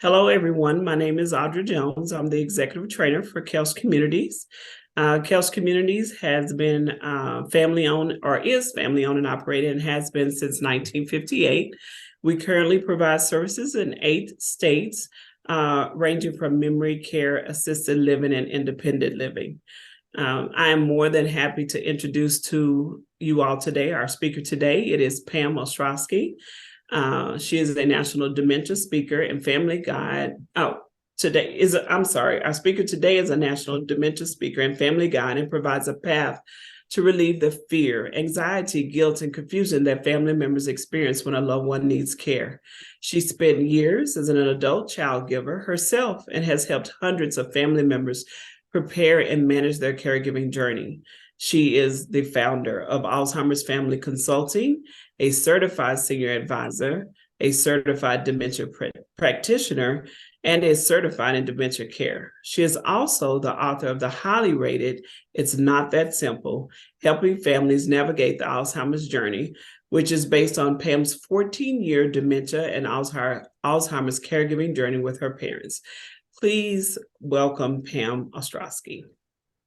Hello, everyone. My name is Audra Jones. I'm the executive trainer for Kels Communities. Kels Communities has been family owned or is family owned and operated and has been since 1958. We currently provide services in 8 states, ranging from memory care, assisted living, and independent living. I am more than happy to introduce to you all today, our speaker today. It is Pam Ostrowski. She is a national dementia speaker and family guide. Our speaker today is a national dementia speaker and family guide and provides a path to relieve the fear, anxiety, guilt, and confusion that family members experience when a loved one needs care. She spent years as an adult child giver herself and has helped hundreds of family members prepare and manage their caregiving journey. She is the founder of Alzheimer's Family Consulting, a certified senior advisor, a certified dementia practitioner, and is certified in dementia care. She is also the author of the highly rated It's Not That Simple, Helping Families Navigate the Alzheimer's Journey, which is based on Pam's 14-year dementia and Alzheimer's caregiving journey with her parents. Please welcome Pam Ostrowski.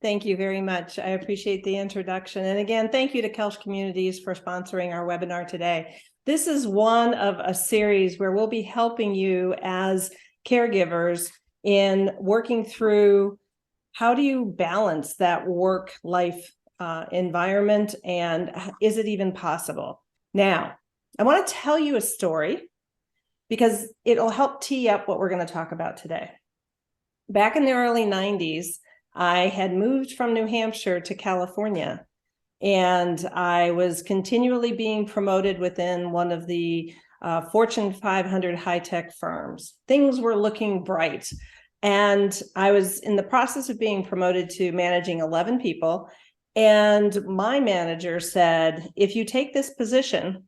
Thank you very much. I appreciate the introduction. And again, thank you to Kels Communities for sponsoring our webinar today. This is one of a series where we'll be helping you as caregivers in working through how do you balance that work-life environment, and is it even possible? Now, I want to tell you a story because it'll help tee up what we're going to talk about today. Back in the early 90s, I had moved from New Hampshire to California, and I was continually being promoted within one of the Fortune 500 high-tech firms. Things were looking bright, and I was in the process of being promoted to managing 11 people, and my manager said, if you take this position,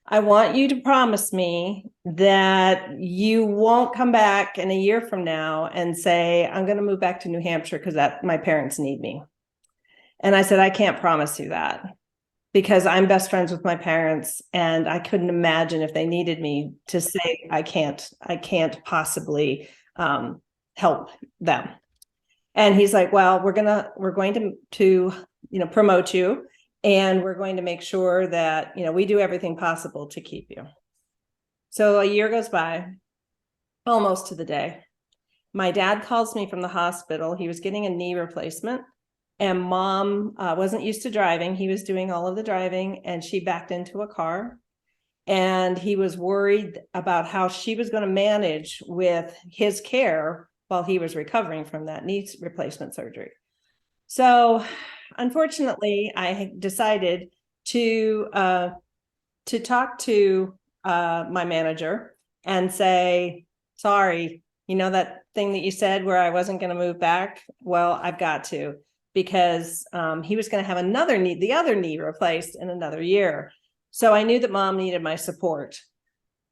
I want you to promise me that you won't come back in a year from now and say, I'm going to move back to New Hampshire because my parents need me. And I said, I can't promise you that because I'm best friends with my parents. And I couldn't imagine if they needed me to say, I can't possibly help them. And he's like, well, we're going to promote you. And we're going to make sure that, we do everything possible to keep you. So a year goes by, almost to the day. My dad calls me from the hospital. He was getting a knee replacement, and mom wasn't used to driving. He was doing all of the driving, and she backed into a car. And he was worried about how she was going to manage with his care while he was recovering from that knee replacement surgery. So unfortunately, I decided to talk to my manager and say, sorry, that thing that you said where I wasn't going to move back? Well, I've got to, because he was going to have the other knee replaced in another year. So I knew that mom needed my support.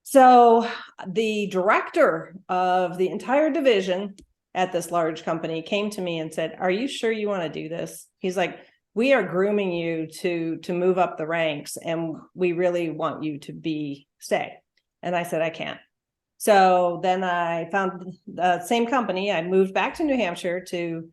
So the director of the entire division at this large company came to me and said, are you sure you want to do this? He's like, we are grooming you to move up the ranks, and we really want you to stay. And I said, I can't. So then I found the same company. I moved back to New Hampshire to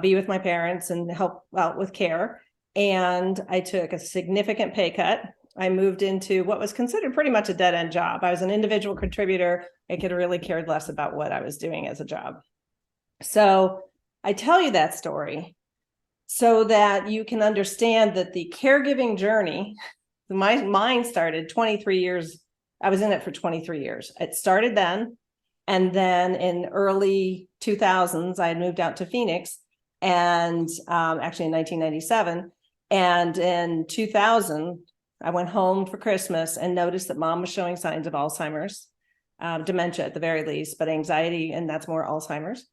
be with my parents and help out with care. And I took a significant pay cut. I moved into what was considered pretty much a dead-end job. I was an individual contributor. I could really cared less about what I was doing as a job. So I tell you that story so that you can understand that the caregiving journey, mine started 23 years. I was in it for 23 years. It started then. And then in early 2000s, I had moved out to Phoenix, and actually in 1997. And in 2000, I went home for Christmas and noticed that mom was showing signs of Alzheimer's, dementia at the very least, but anxiety, and that's more Alzheimer's.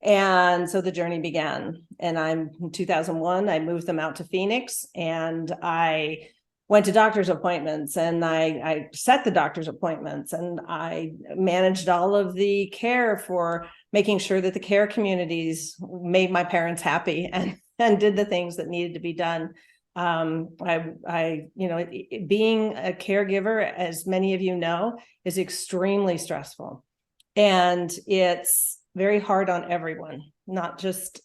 And so the journey began. And in 2001, I moved them out to Phoenix, and I went to doctor's appointments, and I set the doctor's appointments, and I managed all of the care for making sure that the care communities made my parents happy and did the things that needed to be done. Being a caregiver, as many of you know, is extremely stressful. And it's very hard on everyone, not just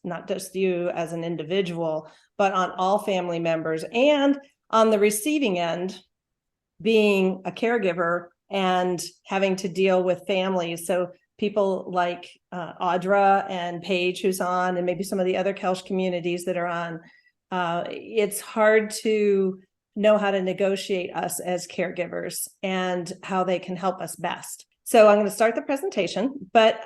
you as an individual, but on all family members, and on the receiving end, being a caregiver and having to deal with families. So people like Audra and Paige, who's on, and maybe some of the other Kelch communities that are on, it's hard to know how to negotiate us as caregivers and how they can help us best. So I'm going to start the presentation, but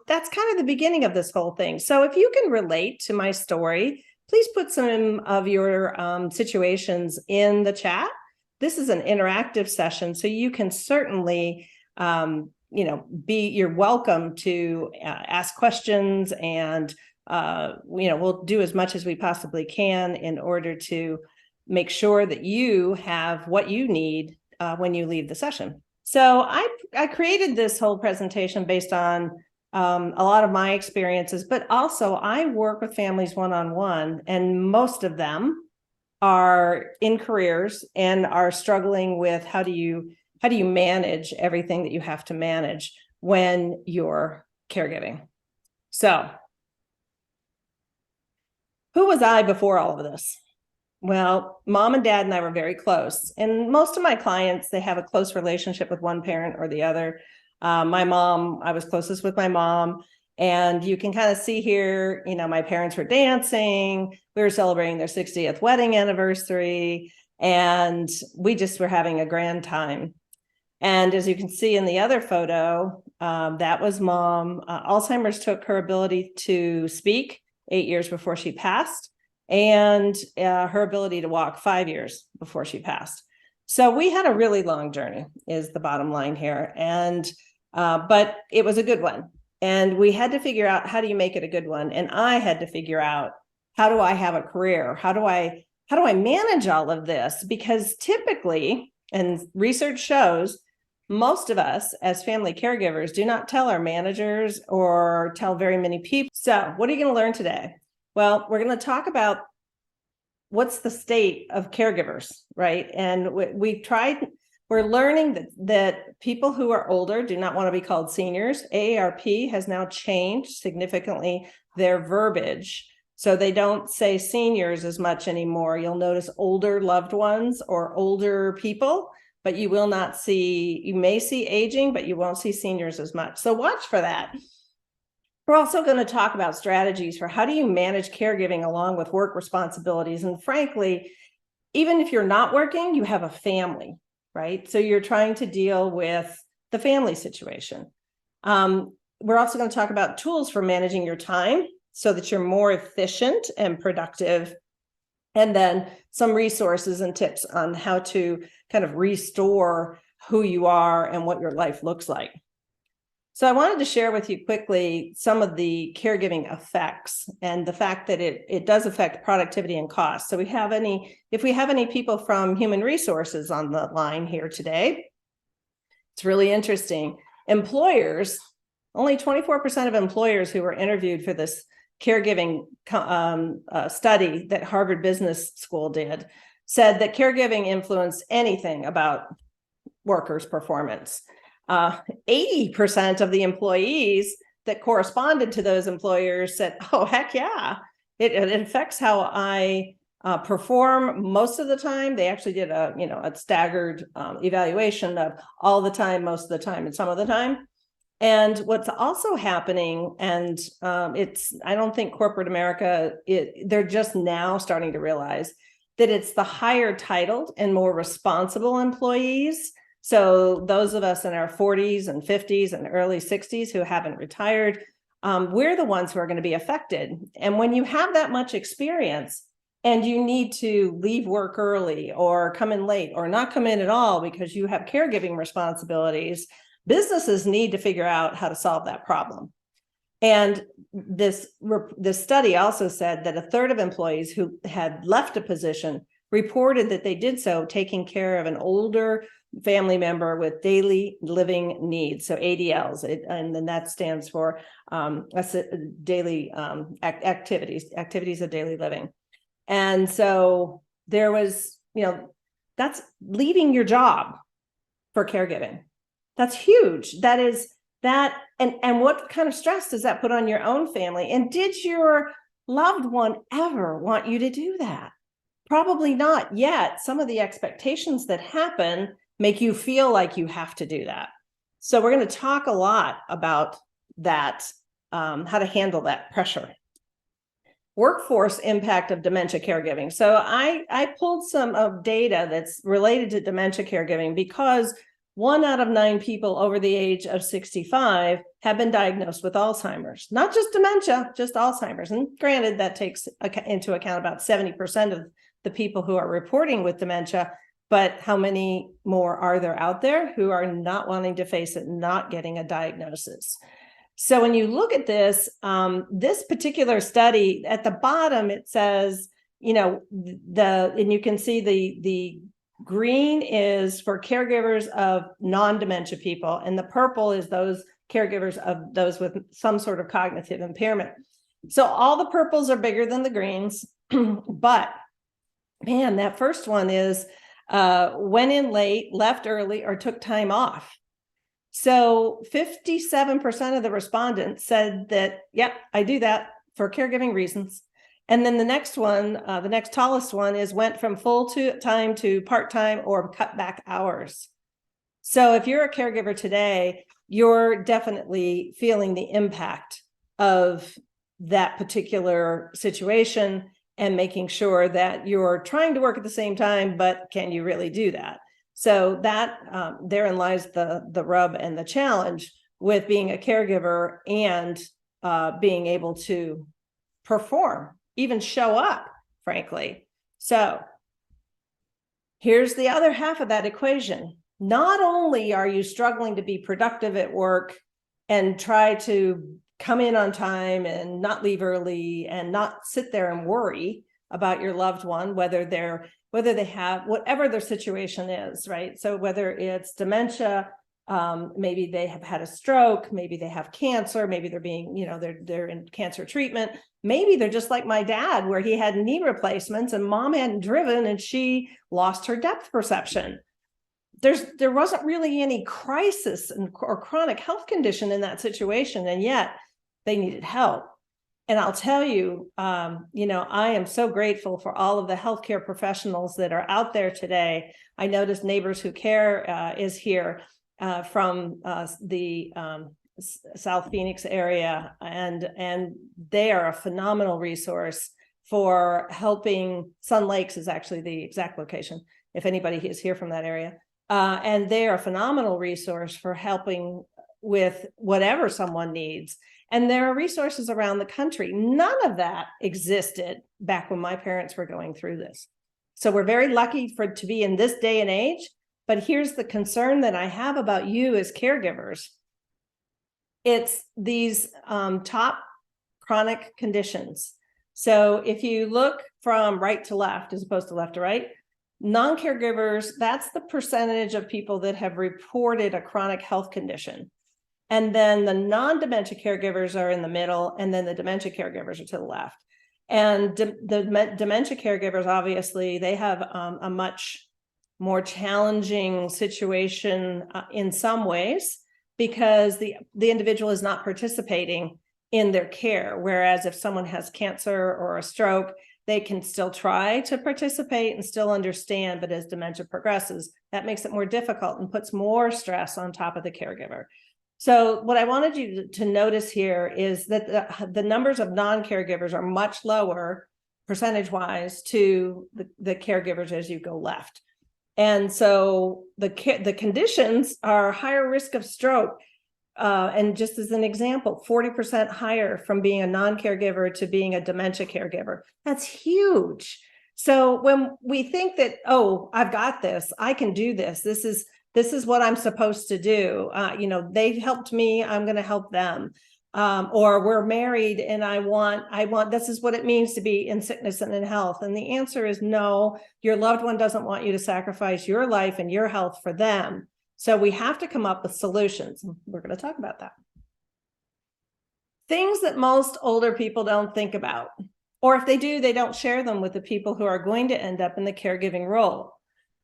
that's kind of the beginning of this whole thing. So if you can relate to my story, please put some of your situations in the chat. This is an interactive session, so you can certainly, you're welcome to ask questions, and we'll do as much as we possibly can in order to make sure that you have what you need when you leave the session. So I created this whole presentation based on a lot of my experiences, but also I work with families one-on-one, and most of them are in careers and are struggling with how do you manage everything that you have to manage when you're caregiving. So who was I before all of this? Well, mom and dad and I were very close. And most of my clients, they have a close relationship with one parent or the other. My mom, I was closest with my mom. And you can kind of see here, my parents were dancing. We were celebrating their 60th wedding anniversary. And we just were having a grand time. And as you can see in the other photo, that was mom. Alzheimer's took her ability to speak 8 years before she passed, and her ability to walk 5 years before she passed. So we had a really long journey, is the bottom line here. And but it was a good one. And we had to figure out, how do you make it a good one? And I had to figure out, how do I have a career? How do I manage all of this? Because typically, and research shows, most of us as family caregivers do not tell our managers or tell very many people. So what are you going to learn today? Well, we're going to talk about what's the state of caregivers, right? And we're learning that people who are older do not want to be called seniors. AARP has now changed significantly their verbiage. So they don't say seniors as much anymore. You'll notice older loved ones or older people, but you may see aging, but you won't see seniors as much. So watch for that. We're also going to talk about strategies for how do you manage caregiving along with work responsibilities. And frankly, even if you're not working, you have a family, right? So you're trying to deal with the family situation. We're also going to talk about tools for managing your time so that you're more efficient and productive. And then some resources and tips on how to kind of restore who you are and what your life looks like. So I wanted to share with you quickly some of the caregiving effects and the fact that it does affect productivity and cost. So if we have any people from human resources on the line here today, it's really interesting. Employers, only 24% of employers who were interviewed for this caregiving study that Harvard Business School did said that caregiving influenced anything about workers' performance. 80% of the employees that corresponded to those employers said, oh, heck yeah, it affects how I perform most of the time. They actually did a staggered evaluation of all the time, most of the time, and some of the time. And what's also happening, and I don't think corporate America, they're just now starting to realize that it's the higher titled and more responsible employees. So those of us in our 40s and 50s and early 60s who haven't retired, we're the ones who are going to be affected. And when you have that much experience and you need to leave work early or come in late or not come in at all because you have caregiving responsibilities, businesses need to figure out how to solve that problem. And this study also said that a third of employees who had left a position reported that they did so taking care of an older family member with daily living needs, so ADLs, and then that stands for daily activities of daily living. And so there was, that's leaving your job for caregiving. That's huge. That and what kind of stress does that put on your own family? And did your loved one ever want you to do that? Probably not yet. Some of the expectations that happen make you feel like you have to do that. So we're going to talk a lot about that, how to handle that pressure. Workforce impact of dementia caregiving. So I pulled some data that's related to dementia caregiving because 1 out of 9 people over the age of 65 have been diagnosed with Alzheimer's, not just dementia, just Alzheimer's. And granted, that takes into account about 70% of the people who are reporting with dementia, but how many more are there out there who are not wanting to face it, not getting a diagnosis? So when you look at this, this particular study at the bottom, it says, and you can see the green is for caregivers of non-dementia people, and the purple is those caregivers of those with some sort of cognitive impairment. So all the purples are bigger than the greens, but man, that first one is went in late, left early, or took time off. So 57% of the respondents said that, yep, I do that for caregiving reasons. And then the next one, the next tallest one is went from full time to part-time or cut back hours. So if you're a caregiver today, you're definitely feeling the impact of that particular situation and making sure that you're trying to work at the same time, but can you really do that? So that therein lies the rub and the challenge with being a caregiver and being able to perform, even show up, frankly. So here's the other half of that equation. Not only are you struggling to be productive at work and try to come in on time and not leave early and not sit there and worry about your loved one, whether they have whatever their situation is, right? So whether it's dementia, maybe they have had a stroke, maybe they have cancer, maybe they're being, they're in cancer treatment. Maybe they're just like my dad, where he had knee replacements and mom hadn't driven and she lost her depth perception. There wasn't really any crisis or chronic health condition in that situation, and yet they needed help. And I'll tell you, I am so grateful for all of the healthcare professionals that are out there today. I noticed Neighbors Who Care is here from the South Phoenix area, and they are a phenomenal resource for helping. Sun Lakes is actually the exact location, if anybody is here from that area. And they are a phenomenal resource for helping with whatever someone needs. And there are resources around the country. None of that existed back when my parents were going through this. So we're very lucky to be in this day and age. But here's the concern that I have about you as caregivers. It's these top chronic conditions. So if you look from right to left, as opposed to left to right, non-caregivers, that's the percentage of people that have reported a chronic health condition. And then the non-dementia caregivers are in the middle, and then the dementia caregivers are to the left. And the dementia caregivers, obviously, they have a much more challenging situation in some ways, because the individual is not participating in their care. Whereas if someone has cancer or a stroke, they can still try to participate and still understand, but as dementia progresses, that makes it more difficult and puts more stress on top of the caregiver. So what I wanted you to notice here is that the numbers of non-caregivers are much lower percentage-wise to the caregivers as you go left. And so the conditions are higher risk of stroke. And just as an example, 40% higher from being a non-caregiver to being a dementia caregiver. That's huge. So when we think that, oh, I've got this, I can do this, this is what I'm supposed to do. They've helped me, I'm going to help them. Or we're married and I want, this is what it means to be in sickness and in health. And the answer is no, your loved one doesn't want you to sacrifice your life and your health for them. So we have to come up with solutions. We're going to talk about that. Things that most older people don't think about, or if they do, they don't share them with the people who are going to end up in the caregiving role.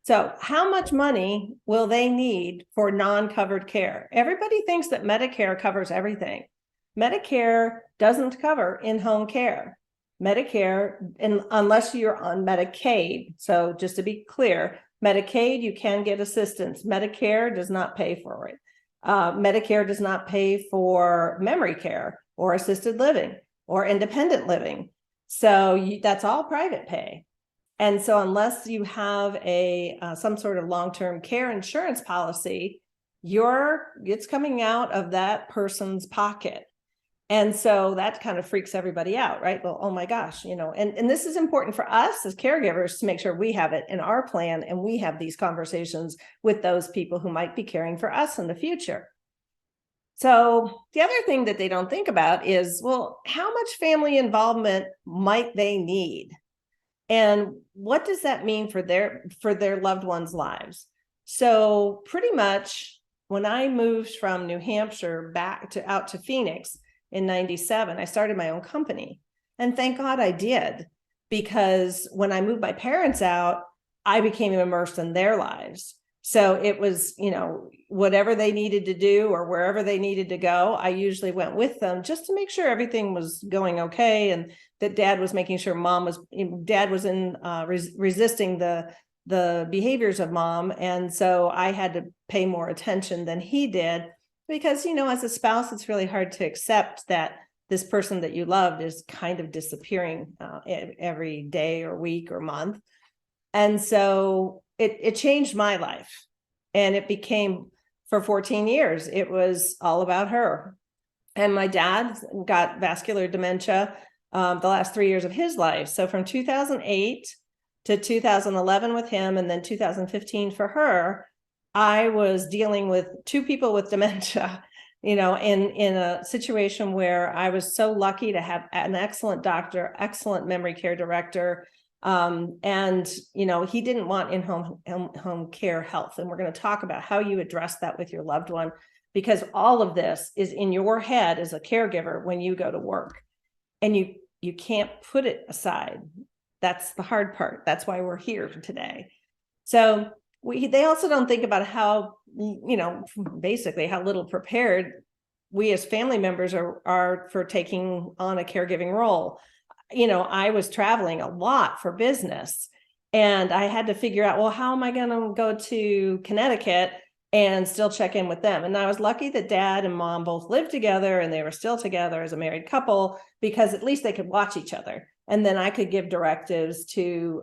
So how much money will they need for non-covered care? Everybody thinks that Medicare covers everything. Medicare doesn't cover in-home care. Medicare, unless you're on Medicaid. So just to be clear, Medicaid, you can get assistance. Medicare does not pay for it. Medicare does not pay for memory care or assisted living or independent living. So that's all private pay. And so unless you have some sort of long-term care insurance policy, it's coming out of that person's pocket. And so that kind of freaks everybody out, right? Well, oh my gosh, and this is important for us as caregivers to make sure we have it in our plan and we have these conversations with those people who might be caring for us in the future. So the other thing that they don't think about is, well, how much family involvement might they need? And what does that mean for their loved ones' lives? So pretty much when I moved from New Hampshire out to Phoenix in 97, I started my own company. And thank God I did, because when I moved my parents out, I became immersed in their lives. So it was, whatever they needed to do or wherever they needed to go, I usually went with them just to make sure everything was going okay, and that dad was making sure dad was resisting the behaviors of mom. And so I had to pay more attention than he did, because, as a spouse, it's really hard to accept that this person that you loved is kind of disappearing every day or week or month. And so it changed my life, and it became, for 14 years, it was all about her. And my dad got vascular dementia the last 3 years of his life. So from 2008 to 2011 with him, and then 2015 for her, I was dealing with two people with dementia, in a situation where I was so lucky to have an excellent doctor, excellent memory care director. And he didn't want in-home care health. And we're going to talk about how you address that with your loved one, because all of this is in your head as a caregiver when you go to work, and you can't put it aside. That's the hard part. That's why we're here today. So they also don't think about how, basically how little prepared we as family members are for taking on a caregiving role. I was traveling a lot for business, and I had to figure out, well, how am I going to go to Connecticut and still check in with them? And I was lucky that dad and mom both lived together, and they were still together as a married couple, because at least they could watch each other. And then I could give directives to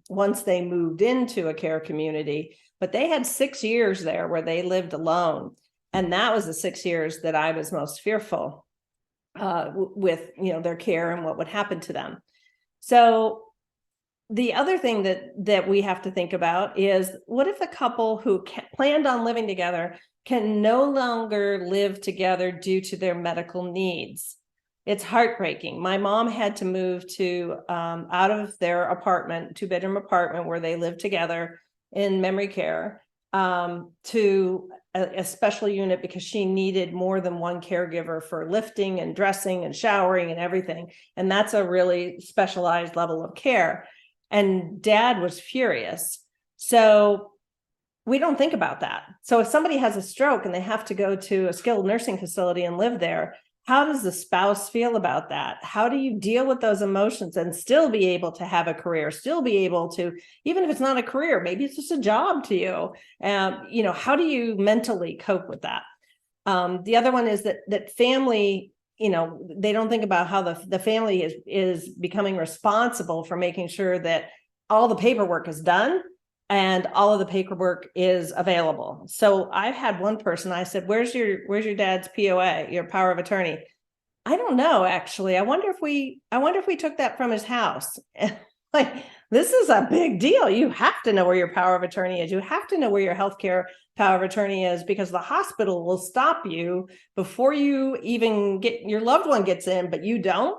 once they moved into a care community. But they had 6 years there where they lived alone. And that was the 6 years that I was most fearful with their care and what would happen to them. So the other thing that we have to think about is, what if a couple who planned on living together can no longer live together due to their medical needs? It's heartbreaking. My mom had to move to out of their apartment, 2-bedroom apartment where they lived together in memory care, to a special unit, because she needed more than one caregiver for lifting and dressing and showering and everything. And that's a really specialized level of care. And dad was furious. So we don't think about that. So if somebody has a stroke and they have to go to a skilled nursing facility and live there, how does the spouse feel about that? How do you deal with those emotions and still be able to have a career, still be able to, even if it's not a career, maybe it's just a job to you. How do you mentally cope with that? The other one is that family, they don't think about how the family is becoming responsible for making sure that all the paperwork is done and all of the paperwork is available. So I've had one person, I said, where's your dad's POA, your power of attorney? I don't know, actually. I wonder if we took that from his house. Like, this is a big deal. You have to know where your power of attorney is. You have to know where your healthcare power of attorney is, because the hospital will stop you before you even get your loved one gets in, but you don't,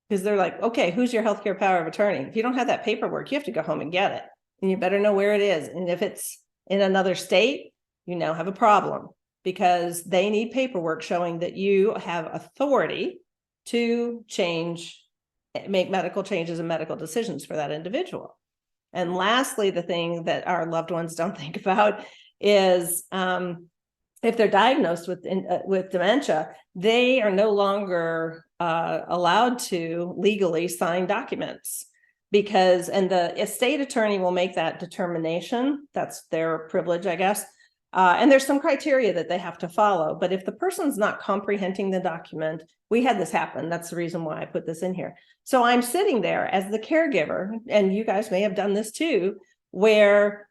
because they're like, okay, who's your healthcare power of attorney? If you don't have that paperwork, you have to go home and get it. And you better know where it is. And if it's in another state, you now have a problem, because they need paperwork showing that you have authority to make medical changes and medical decisions for that individual. And lastly, the thing that our loved ones don't think about is if they're diagnosed with dementia, they are no longer allowed to legally sign documents and the estate attorney will make that determination. That's their privilege, I guess. And there's some criteria that they have to follow. But if the person's not comprehending the document, we had this happen. That's the reason why I put this in here. So I'm sitting there as the caregiver, and you guys may have done this too, where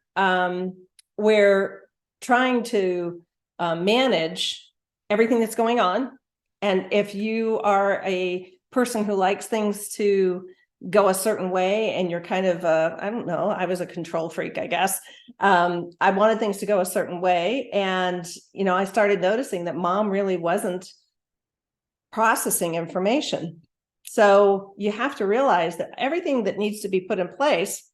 we're trying to manage everything that's going on. And if you are a person who likes things to go a certain way and you're kind of I don't know, I was a control freak, I guess. I wanted things to go a certain way. And, I started noticing that mom really wasn't processing information. So you have to realize that everything that needs to be put in place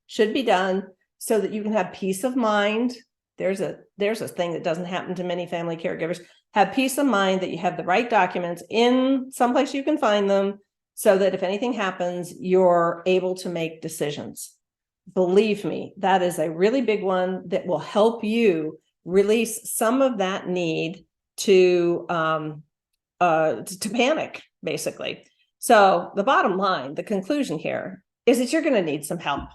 should be done so that you can have peace of mind. There's a thing that doesn't happen to many family caregivers. Have peace of mind that you have the right documents in someplace you can find them, so that if anything happens, you're able to make decisions. Believe me, that is a really big one that will help you release some of that need to panic, basically. So the bottom line, the conclusion here is that you're going to need some help.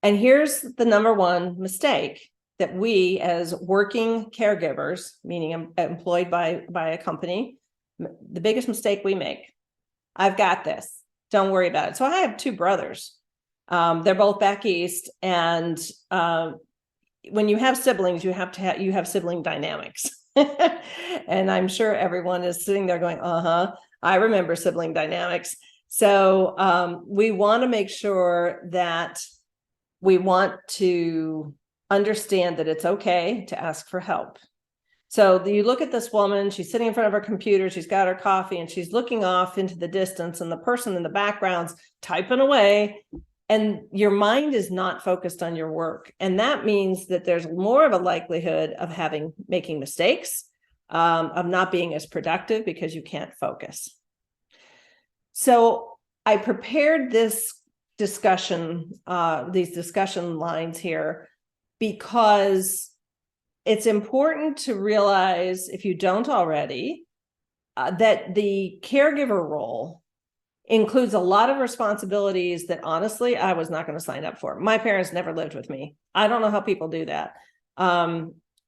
And here's the number one mistake that we as working caregivers, meaning employed by a company, the biggest mistake we make. I've got this. Don't worry about it. So I have two brothers. They're both back east. And when you have siblings, you have sibling dynamics. And I'm sure everyone is sitting there going, I remember sibling dynamics. So we want to make sure that we want to understand that it's okay to ask for help. So you look at this woman, she's sitting in front of her computer, she's got her coffee, and she's looking off into the distance, and the person in the background's typing away, and your mind is not focused on your work. And that means that there's more of a likelihood of making mistakes, of not being as productive because you can't focus. So I prepared this discussion, these discussion lines here, because it's important to realize, if you don't already, that the caregiver role includes a lot of responsibilities that honestly I was not going to sign up for. My parents never lived with me. I don't know how people do that.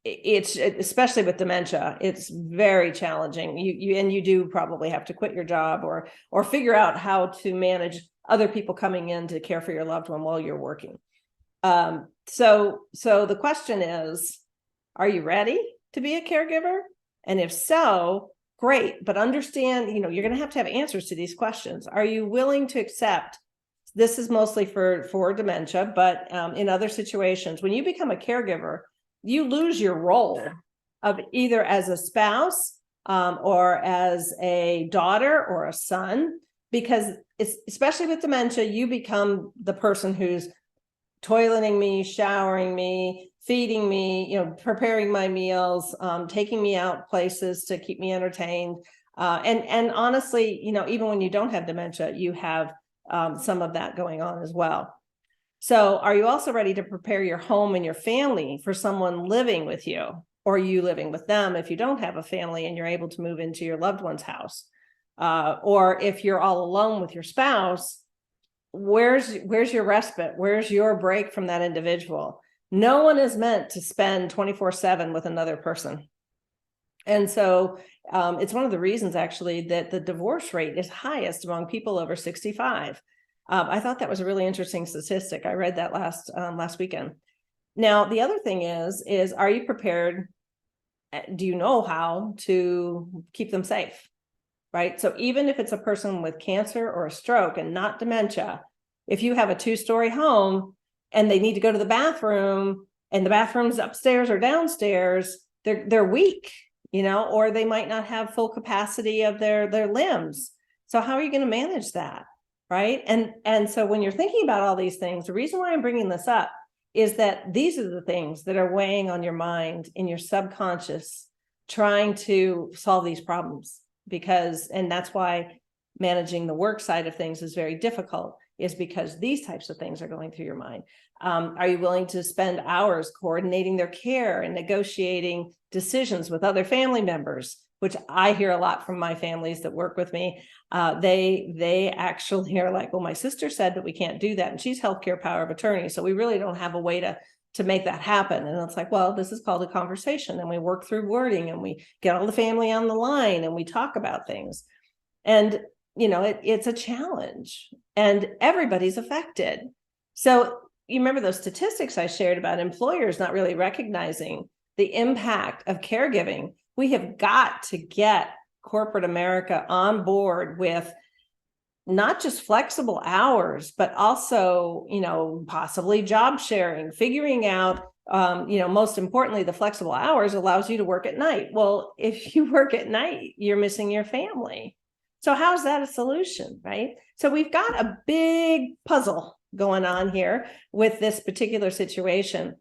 It's especially with dementia, it's very challenging. You do probably have to quit your job or figure out how to manage other people coming in to care for your loved one while you're working. So the question is, are you ready to be a caregiver? And if so, great. But understand, you're going to have answers to these questions. Are you willing to accept? This is mostly for dementia, but in other situations, when you become a caregiver, you lose your role of either as a spouse or as a daughter or a son, because especially with dementia, you become the person who's toileting me, showering me, feeding me, preparing my meals, taking me out places to keep me entertained. And honestly, even when you don't have dementia, you have some of that going on as well. So are you also ready to prepare your home and your family for someone living with you, or you living with them if you don't have a family and you're able to move into your loved one's house? Or if you're all alone with your spouse, where's your respite? Where's your break from that individual? No one is meant to spend 24/7 with another person. And so it's one of the reasons actually that the divorce rate is highest among people over 65. I thought that was a really interesting statistic. I read that last weekend. Now, the other thing is are you prepared? Do you know how to keep them safe? Right? So even if it's a person with cancer or a stroke and not dementia, if you have a 2-story home and they need to go to the bathroom and the bathroom's upstairs or downstairs, they're weak, or they might not have full capacity of their limbs. So how are you going to manage that? Right? And so when you're thinking about all these things, the reason why I'm bringing this up is that these are the things that are weighing on your mind in your subconscious, trying to solve these problems. And that's why managing the work side of things is very difficult. is because these types of things are going through your mind. Are you willing to spend hours coordinating their care and negotiating decisions with other family members, which I hear a lot from my families that work with me. They actually are like, well, my sister said that we can't do that, and she's healthcare power of attorney, so we really don't have a way to make that happen. And it's like, well, this is called a conversation, and we work through wording, and we get all the family on the line, and we talk about things. And it's a challenge, and everybody's affected. So you remember those statistics I shared about employers not really recognizing the impact of caregiving. We have got to get corporate America on board with not just flexible hours, but also, possibly job sharing, figuring out, most importantly, the flexible hours allows you to work at night. Well, if you work at night, you're missing your family. So how's that a solution, right? So we've got a big puzzle going on here with this particular situation,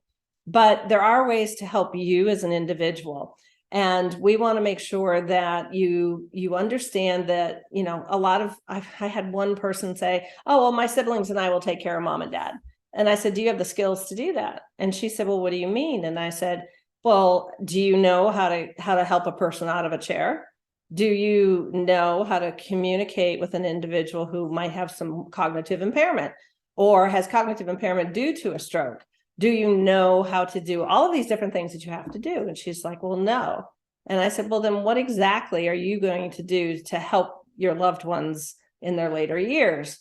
but there are ways to help you as an individual. And we want to make sure that you understand that, a lot of, I had one person say, oh, well, my siblings and I will take care of mom and dad. And I said, do you have the skills to do that? And she said, well, what do you mean? And I said, well, do you know how to help a person out of a chair? Do you know how to communicate with an individual who might have some cognitive impairment or has cognitive impairment due to a stroke? Do you know how to do all of these different things that you have to do? And she's like, well, no. And I said, well, then what exactly are you going to do to help your loved ones in their later years?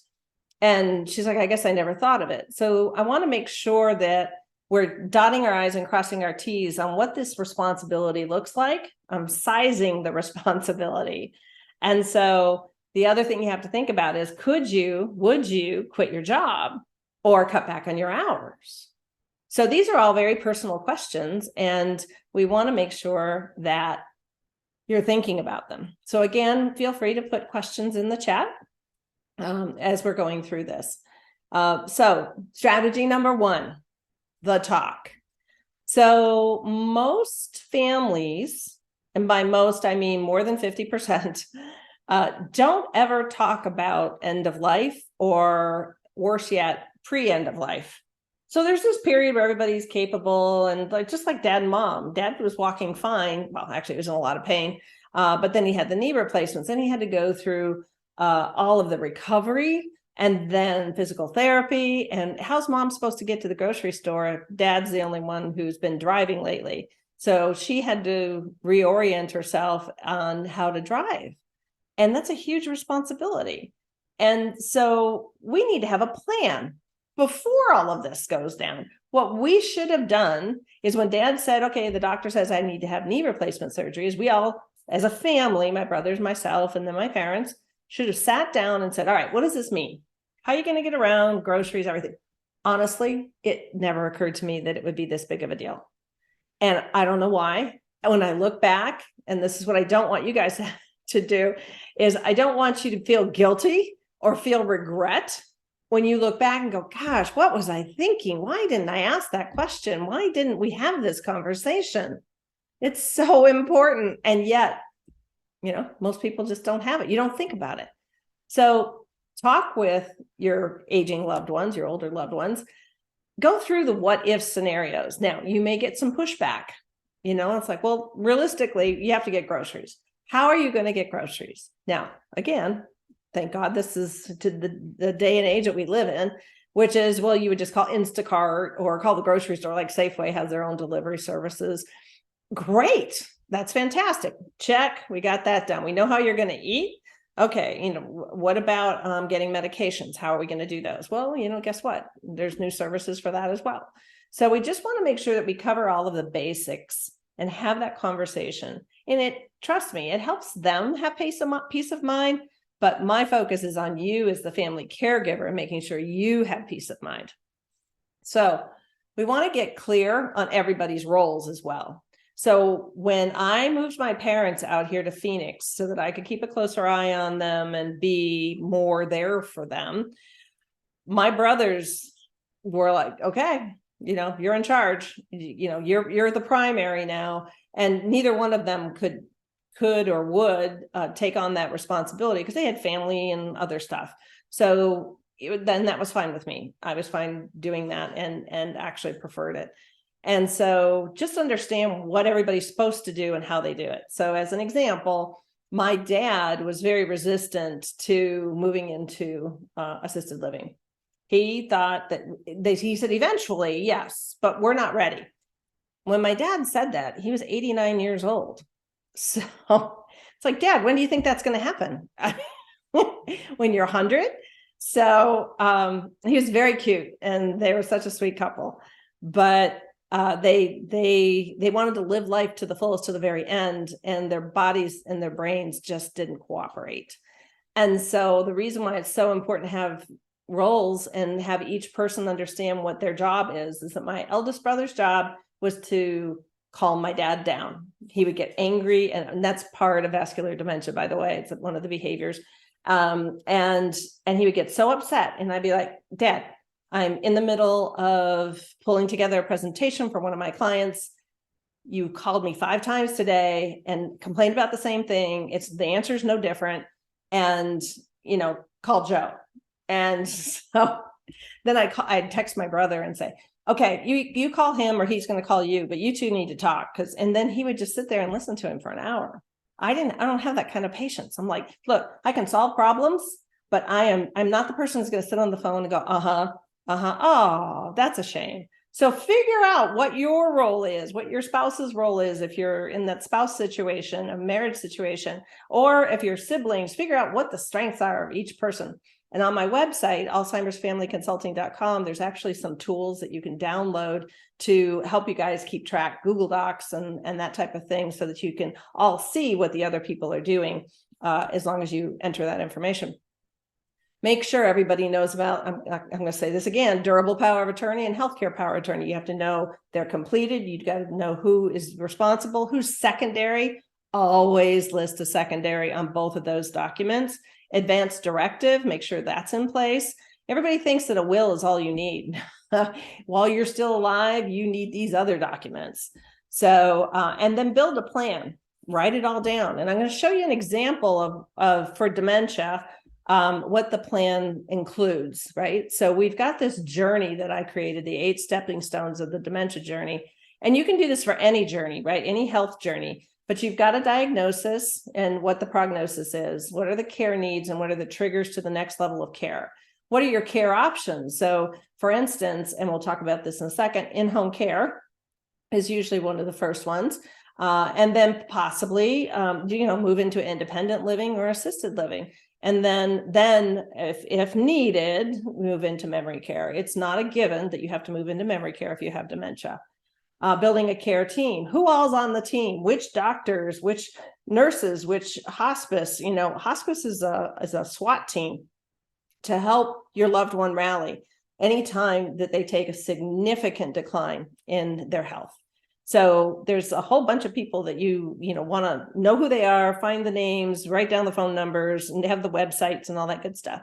And she's like, I guess I never thought of it. So I want to make sure that we're dotting our I's and crossing our T's on what this responsibility looks like. I'm sizing the responsibility. And so the other thing you have to think about is, would you quit your job or cut back on your hours? So these are all very personal questions, and we want to make sure that you're thinking about them. So again, feel free to put questions in the chat as we're going through this. So strategy number 1, the talk. So most families, and by most, I mean more than 50%, don't ever talk about end of life, or worse yet, pre-end of life. So there's this period where everybody's capable, and just like dad and mom. Dad was walking fine. Well, actually, he was in a lot of pain, but then he had the knee replacements, and he had to go through all of the recovery and then physical therapy. And how's mom supposed to get to the grocery store? Dad's the only one who's been driving lately. So she had to reorient herself on how to drive. And that's a huge responsibility. And so we need to have a plan before all of this goes down. What we should have done is, when dad said, okay, the doctor says I need to have knee replacement surgery, is we all, as a family, my brothers, myself, and then my parents, should have sat down and said, all right, what does this mean? How are you going to get around, groceries, everything? Honestly, it never occurred to me that it would be this big of a deal. And I don't know why. When I look back, and this is what I don't want you guys to do, is I don't want you to feel guilty or feel regret when you look back and go, gosh, what was I thinking? Why didn't I ask that question? Why didn't we have this conversation? It's so important. And yet, most people just don't have it. You don't think about it. So talk with your aging loved ones, your older loved ones. Go through the what if scenarios. Now, you may get some pushback. It's like, well, realistically, you have to get groceries. How are you going to get groceries? Now, again, thank God this is to the day and age that we live in, which is, well, you would just call Instacart or call the grocery store, like Safeway has their own delivery services. Great. That's fantastic. Check. We got that done. We know how you're going to eat. Okay. What about getting medications? How are we going to do those? Well, guess what? There's new services for that as well. So we just want to make sure that we cover all of the basics and have that conversation. And trust me, it helps them have peace of mind. But my focus is on you as the family caregiver and making sure you have peace of mind. So we want to get clear on everybody's roles as well. So when I moved my parents out here to Phoenix so that I could keep a closer eye on them and be more there for them, my brothers were like, okay, you're in charge, you're the primary now. And neither one of them could or would take on that responsibility because they had family and other stuff. So then that was fine with me. I was fine doing that and actually preferred it. And so just understand what everybody's supposed to do and how they do it. So as an example, my dad was very resistant to moving into assisted living. He thought that he said, eventually, yes, but we're not ready. When my dad said that, he was 89 years old. So it's like, Dad, when do you think that's going to happen? When you're 100? So he was very cute, and they were such a sweet couple. But they wanted to live life to the fullest to the very end, and their bodies and their brains just didn't cooperate. And so the reason why it's so important to have roles and have each person understand what their job is that my eldest brother's job was to calm my dad down. He would get angry, and that's part of vascular dementia, by the way. It's one of the behaviors. And he would get so upset, and I'd be like, Dad, I'm in the middle of pulling together a presentation for one of my clients. You called me 5 times today and complained about the same thing. The answer is no different. And, call Joe. And so then I'd text my brother and say, okay, you call him, or he's going to call you, but you two need to talk. And then he would just sit there and listen to him for an hour. I don't have that kind of patience. I'm like, look, I can solve problems, but I'm not the person who's going to sit on the phone and go, oh, that's a shame. So figure out what your role is, what your spouse's role is. If you're in that spouse situation, a marriage situation, or if you're siblings, figure out what the strengths are of each person. And on my website, alzheimersfamilyconsulting.com, there's actually some tools that you can download to help you guys keep track, Google Docs and that type of thing, so that you can all see what the other people are doing, as long as you enter that information. Make sure everybody knows about, I'm going to say this again, durable power of attorney and healthcare power of attorney. You have to know they're completed. You've got to know who is responsible, who's secondary. Always list a secondary on both of those documents. Advanced directive, make sure that's in place. Everybody thinks that a will is all you need. While you're still alive, you need these other documents. So, and then build a plan, write it all down. And I'm going to show you an example of for dementia, what the plan includes, right? So we've got this journey that I created, the 8 stepping stones of the dementia journey. And you can do this for any journey, right? Any health journey. But you've got a diagnosis and what the prognosis is. What are the care needs and what are the triggers to the next level of care? What are your care options? So for instance, and we'll talk about this in a second, in-home care is usually one of the first ones. And then possibly, move into independent living or assisted living. And then if needed, move into memory care. It's not a given that you have to move into memory care if you have dementia. Building a care team. Who all's on the team? Which doctors, which nurses, which hospice? Hospice is a SWAT team to help your loved one rally anytime that they take a significant decline in their health. So there's a whole bunch of people that you want to know who they are, find the names, write down the phone numbers, and have the websites and all that good stuff.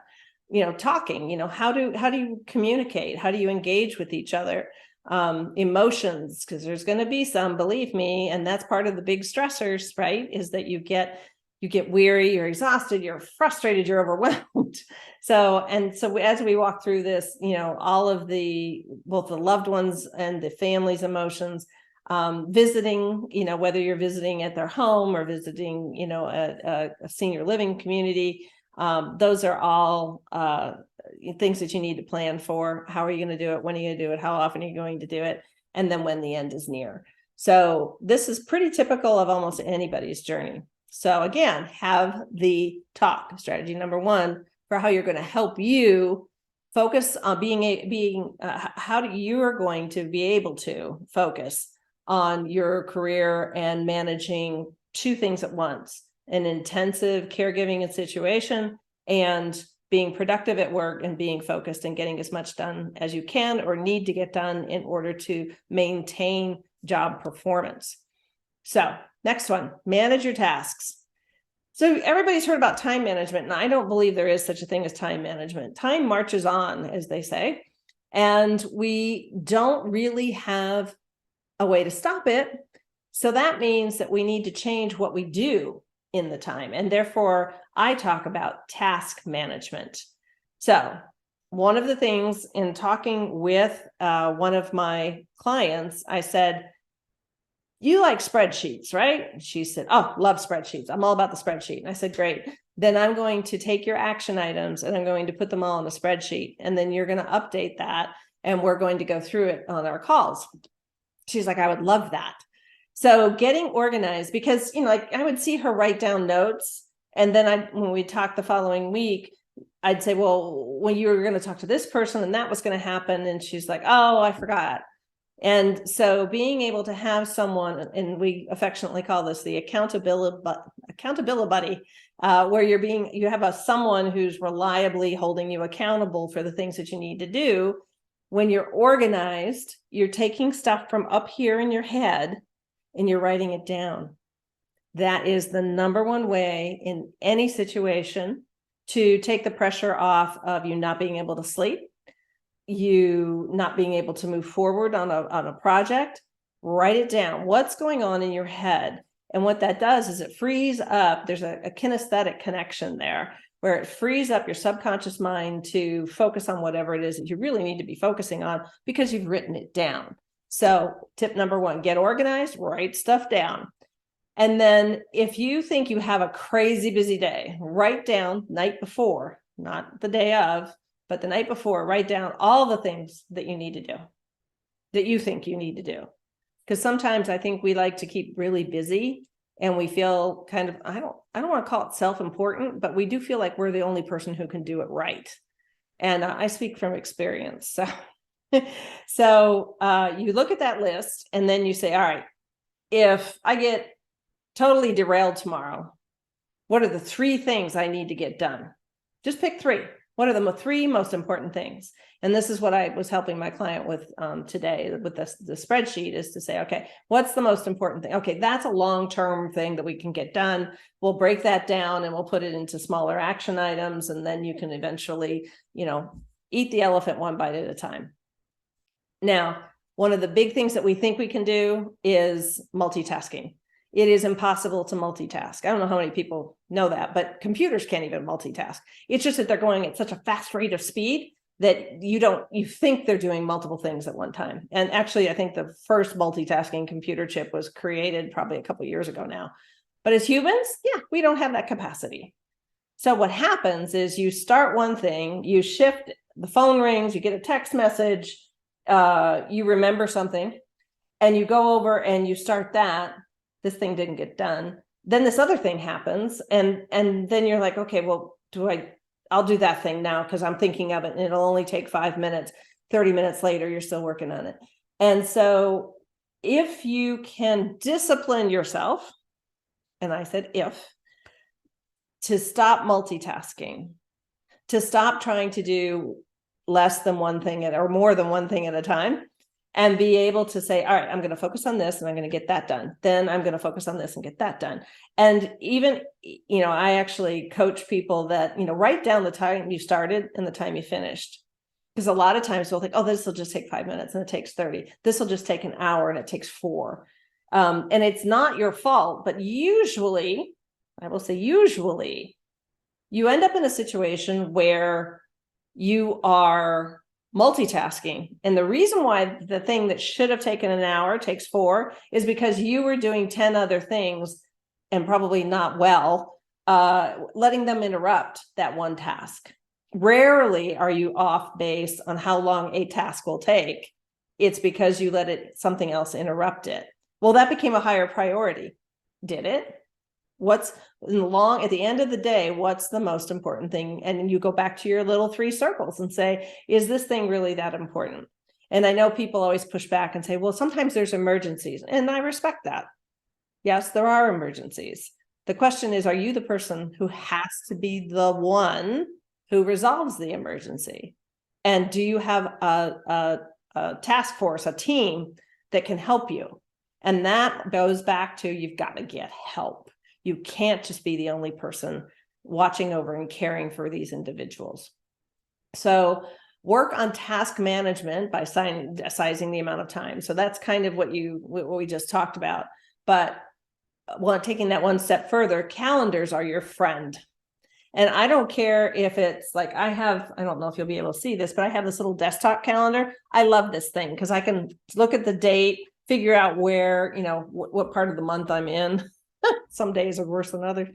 Talking. How do you communicate? How do you engage with each other? Emotions, because there's going to be some, believe me, and that's part of the big stressors, right? Is that you get weary, you're exhausted, you're frustrated, you're overwhelmed. So as we walk through this, all of both the loved ones and the family's emotions, visiting, whether you're visiting at their home or visiting, a senior living community, those are all things that you need to plan for. How are you going to do it? When are you going to do it? How often are you going to do it? And then when the end is near. So this is pretty typical of almost anybody's journey. So again, have the talk. Strategy number 1 for how you're going to help you focus on how you are going to be able to focus on your career and managing 2 things at once: an intensive caregiving situation and being productive at work and being focused and getting as much done as you can or need to get done in order to maintain job performance. So next one, manage your tasks. So everybody's heard about time management, and I don't believe there is such a thing as time management. Time marches on, as they say, and we don't really have a way to stop it. So that means that we need to change what we do in the time. And therefore, I talk about task management. So one of the things in talking with one of my clients, I said, you like spreadsheets, right? And she said, oh, love spreadsheets. I'm all about the spreadsheet. And I said, great. Then I'm going to take your action items and I'm going to put them all on a spreadsheet. And then you're going to update that. And we're going to go through it on our calls. She's like, I would love that. So getting organized, because, like I would see her write down notes. And then when we talked the following week, I'd say, well, when you were going to talk to this person and that was going to happen. And she's like, oh, I forgot. And so being able to have someone, and we affectionately call this the accountability buddy, where you have someone who's reliably holding you accountable for the things that you need to do. When you're organized, you're taking stuff from up here in your head and you're writing it down. That is the number one way in any situation to take the pressure off of you not being able to sleep, you not being able to move forward on a project. Write it down. What's going on in your head? And what that does is it frees up, there's a kinesthetic connection there, where it frees up your subconscious mind to focus on whatever it is that you really need to be focusing on because you've written it down. So tip number one, get organized, write stuff down. And then if you think you have a crazy busy day, write down night before, not the day of, but the night before, write down all the things that you need to do, that you think you need to do. Because sometimes I think we like to keep really busy and we feel kind of, I don't want to call it self-important, but we do feel like we're the only person who can do it right. And I speak from experience. So you look at that list and then you say, all right, if I get totally derailed tomorrow, what are the 3 things I need to get done? Just pick 3. What are the 3 most important things? And this is what I was helping my client with today with the spreadsheet, is to say, okay, what's the most important thing? Okay, that's a long-term thing that we can get done. We'll break that down and we'll put it into smaller action items. And then you can eventually, eat the elephant one bite at a time. Now, one of the big things that we think we can do is multitasking. It is impossible to multitask. I don't know how many people know that, but computers can't even multitask. It's just that they're going at such a fast rate of speed that you think they're doing multiple things at one time. And actually, I think the first multitasking computer chip was created probably a couple of years ago now. But as humans, we don't have that capacity. So what happens is you start one thing, you shift, the phone rings, you get a text message, you remember something, and you go over and you start that. This thing didn't get done. Then this other thing happens. And then you're like, okay, well, I'll do that thing now because I'm thinking of it and it'll only take 5 minutes. 30 minutes later, you're still working on it. And so if you can discipline yourself, and I said, to stop multitasking, to stop trying to do less than one thing or more than one thing at a time, and be able to say, all right, I'm going to focus on this and I'm going to get that done. Then I'm going to focus on this and get that done. And even, I actually coach people that, write down the time you started and the time you finished. Because a lot of times we'll think, oh, this will just take 5 minutes and it takes 30. This will just take an hour and it takes 4. And it's not your fault, but usually, I will say usually, you end up in a situation where you are multitasking. And the reason why the thing that should have taken an hour takes 4 is because you were doing 10 other things and probably not well, letting them interrupt that one task. Rarely are you off base on how long a task will take. It's because you let something else interrupt it. Well, that became a higher priority. Did it? At the end of the day, what's the most important thing? And you go back to your little 3 circles and say, is this thing really that important? And I know people always push back and say, well, sometimes there's emergencies. And I respect that. Yes, there are emergencies. The question is, are you the person who has to be the one who resolves the emergency? And do you have a task force, a team that can help you? And that goes back to, you've got to get help. You can't just be the only person watching over and caring for these individuals. So work on task management by sizing the amount of time. So that's kind of what we just talked about. But taking that one step further, calendars are your friend. And I don't care if it's like I don't know if you'll be able to see this, but I have this little desktop calendar. I love this thing because I can look at the date, figure out where, what part of the month I'm in. Some days are worse than others.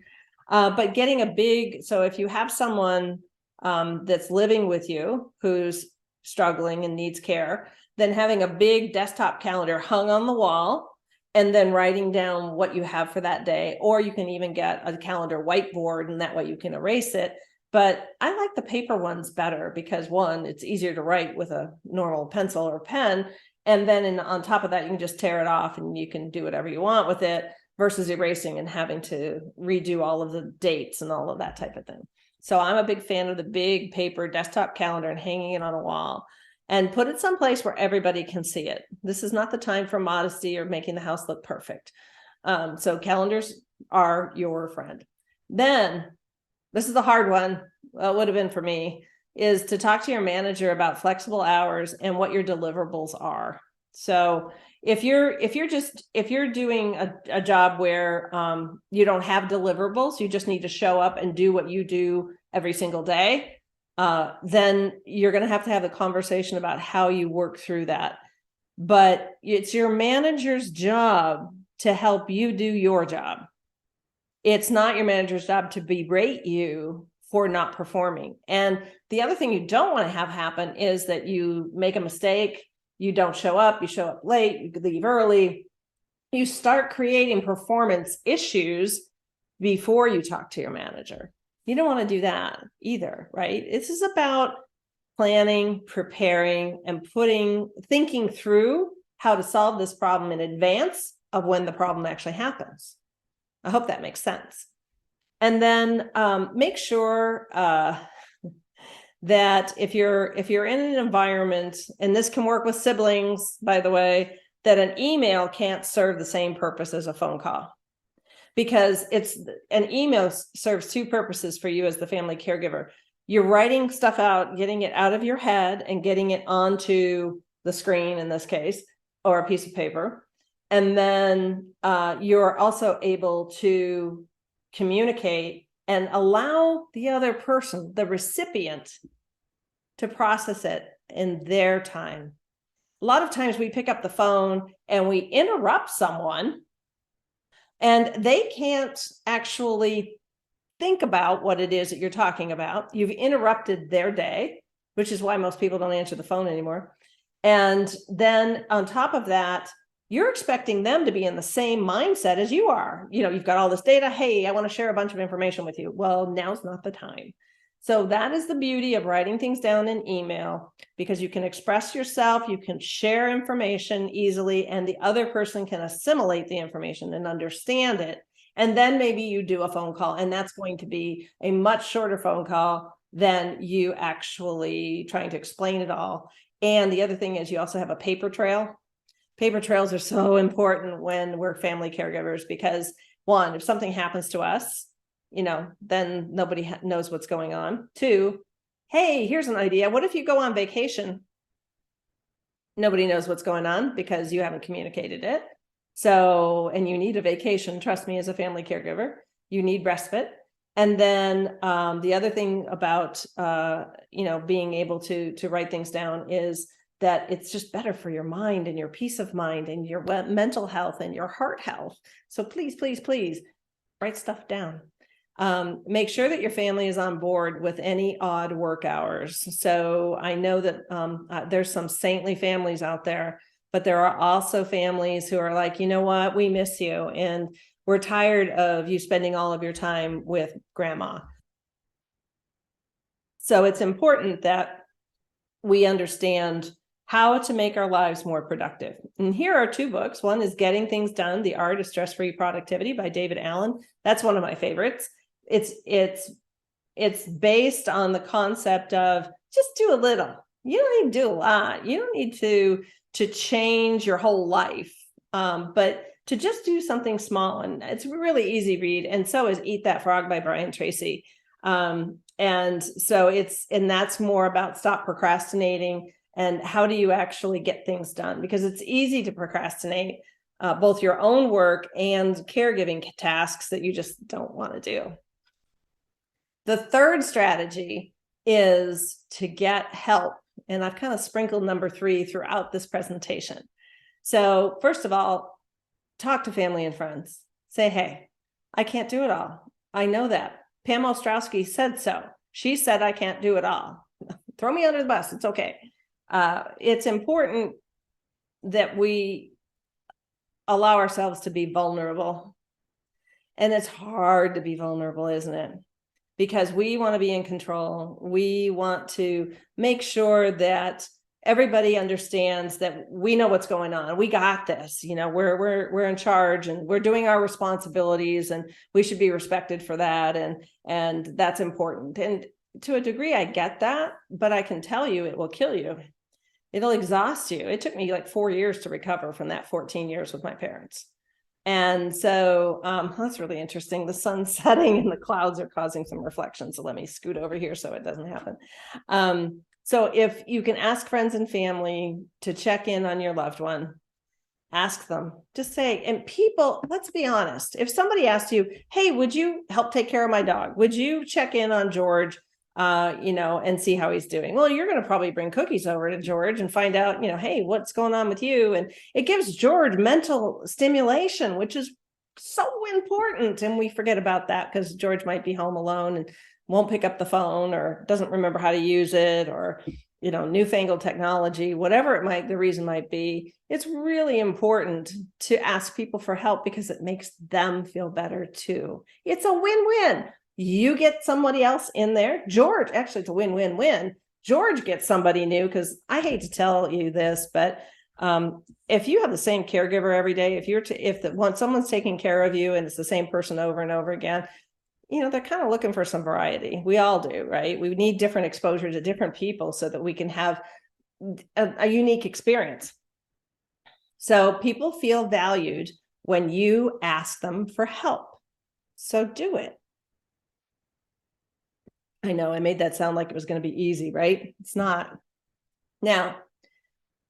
But getting so if you have someone that's living with you who's struggling and needs care, then having a big desktop calendar hung on the wall and then writing down what you have for that day, or you can even get a calendar whiteboard and that way you can erase it. But I like the paper ones better because one, it's easier to write with a normal pencil or pen. And then on top of that, you can just tear it off and you can do whatever you want with it versus erasing and having to redo all of the dates and all of that type of thing. So I'm a big fan of the big paper desktop calendar and hanging it on a wall. And put it someplace where everybody can see it. This is not the time for modesty or making the house look perfect. So calendars are your friend. Then, this is the hard one, well, it would have been for me, is to talk to your manager about flexible hours and what your deliverables are. So if you're doing a job where you don't have deliverables, you just need to show up and do what you do every single day, then you're going to have a conversation about how you work through that. But it's your manager's job to help you do your job. It's not your manager's job to berate you for not performing. And the other thing you don't want to have happen is that you make a mistake, you don't show up, you show up late, you leave early, you start creating performance issues before you talk to your manager. You don't want to do that either, right? This is about planning, preparing, and thinking through how to solve this problem in advance of when the problem actually happens. I hope that makes sense. And then make sure that if you're in an environment, and this can work with siblings, by the way, that an email can't serve the same purpose as a phone call. Because an email serves two purposes for you as the family caregiver. You're writing stuff out, getting it out of your head and getting it onto the screen in this case, or a piece of paper. And then you're also able to communicate and allow the other person, the recipient, to process it in their time. A lot of times we pick up the phone and we interrupt someone and they can't actually think about what it is that you're talking about. You've interrupted their day, which is why most people don't answer the phone anymore. And then on top of that, you're expecting them to be in the same mindset as you are. You've got all this data. Hey, I want to share a bunch of information with you. Well, now's not the time. So that is the beauty of writing things down in email, because you can express yourself, you can share information easily, and the other person can assimilate the information and understand it. And then maybe you do a phone call, and that's going to be a much shorter phone call than you actually trying to explain it all. And the other thing is you also have a paper trail. Paper trails are so important when we're family caregivers, because one, if something happens to us, then nobody knows what's going on. Two, hey, here's an idea. What if you go on vacation? Nobody knows what's going on because you haven't communicated it. So, and you need a vacation. Trust me, as a family caregiver, you need respite. And then the other thing about, being able to write things down is that it's just better for your mind and your peace of mind and your mental health and your heart health. So please, please, please write stuff down. Make sure that your family is on board with any odd work hours. So I know that there's some saintly families out there, but there are also families who are like, you know what, we miss you and we're tired of you spending all of your time with grandma. So it's important that we understand how to make our lives more productive. And here are two books. One is Getting Things Done, The Art of Stress-Free Productivity by David Allen. That's one of my favorites. It's based on the concept of just do a little. You don't need to do a lot. You don't need to change your whole life, but to just do something small. And it's a really easy read. And so is Eat That Frog by Brian Tracy. And so that's more about stop procrastinating and how do you actually get things done? Because it's easy to procrastinate both your own work and caregiving tasks that you just don't want to do. The third strategy is to get help. And I've kind of sprinkled number 3 throughout this presentation. So first of all, talk to family and friends. Say, hey, I can't do it all. I know that. Pam Ostrowski said so. She said, I can't do it all. Throw me under the bus. It's okay. It's important that we allow ourselves to be vulnerable. And it's hard to be vulnerable, isn't it? Because we want to be in control. We want to make sure that everybody understands that we know what's going on. We got this, we're in charge and we're doing our responsibilities and we should be respected for that. And that's important. And to a degree, I get that, but I can tell you it will kill you. It'll exhaust you. It took me like 4 years to recover from that 14 years with my parents. And so that's really interesting. The sun's setting and the clouds are causing some reflection. So let me scoot over here so it doesn't happen. So if you can ask friends and family to check in on your loved one, ask them, just say, and people, let's be honest. If somebody asked you, hey, would you help take care of my dog? Would you check in on George, and see how he's doing? Well, you're going to probably bring cookies over to George and find out, hey, what's going on with you? And it gives George mental stimulation, which is so important. And we forget about that because George might be home alone and won't pick up the phone or doesn't remember how to use it, or, newfangled technology, whatever the reason might be. It's really important to ask people for help because it makes them feel better too. It's a win-win. You get somebody else in there. George, actually, it's a win-win-win. George gets somebody new, because I hate to tell you this, but if you have the same caregiver every day, someone's taking care of you and it's the same person over and over again, they're kind of looking for some variety. We all do, right? We need different exposure to different people so that we can have a unique experience. So people feel valued when you ask them for help. So do it. I know I made that sound like it was going to be easy, right? It's not. Now,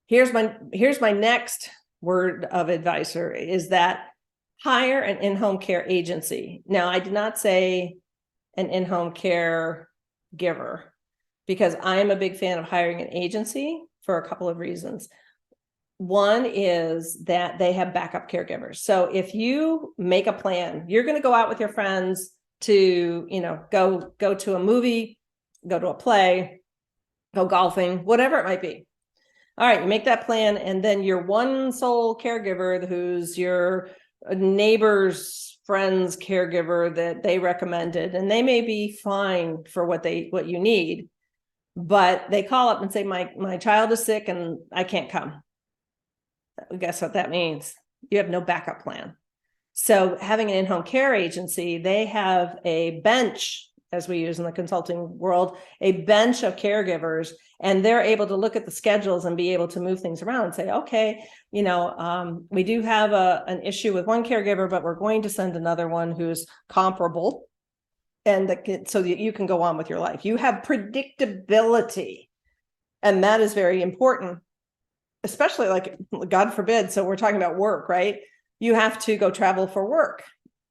here's my next word of advice, is that hire an in-home care agency. Now, I did not say an in-home care giver, because I am a big fan of hiring an agency for a couple of reasons. One is that they have backup caregivers. So if you make a plan, you're going to go out with your friends to, go to a movie, go to a play, go golfing, whatever it might be. All right, you make that plan, and then your one sole caregiver, who's your neighbor's friend's caregiver that they recommended, and they may be fine for what you need, but they call up and say, my child is sick and I can't come. Guess what that means? You have no backup plan. So having an in-home care agency, they have a bench, as we use in the consulting world, a bench of caregivers, and they're able to look at the schedules and be able to move things around and say, okay, we do have an issue with one caregiver, but we're going to send another one who's comparable, and so that you can go on with your life. You have predictability, and that is very important, especially, like, God forbid, so we're talking about work, right? You have to go travel for work,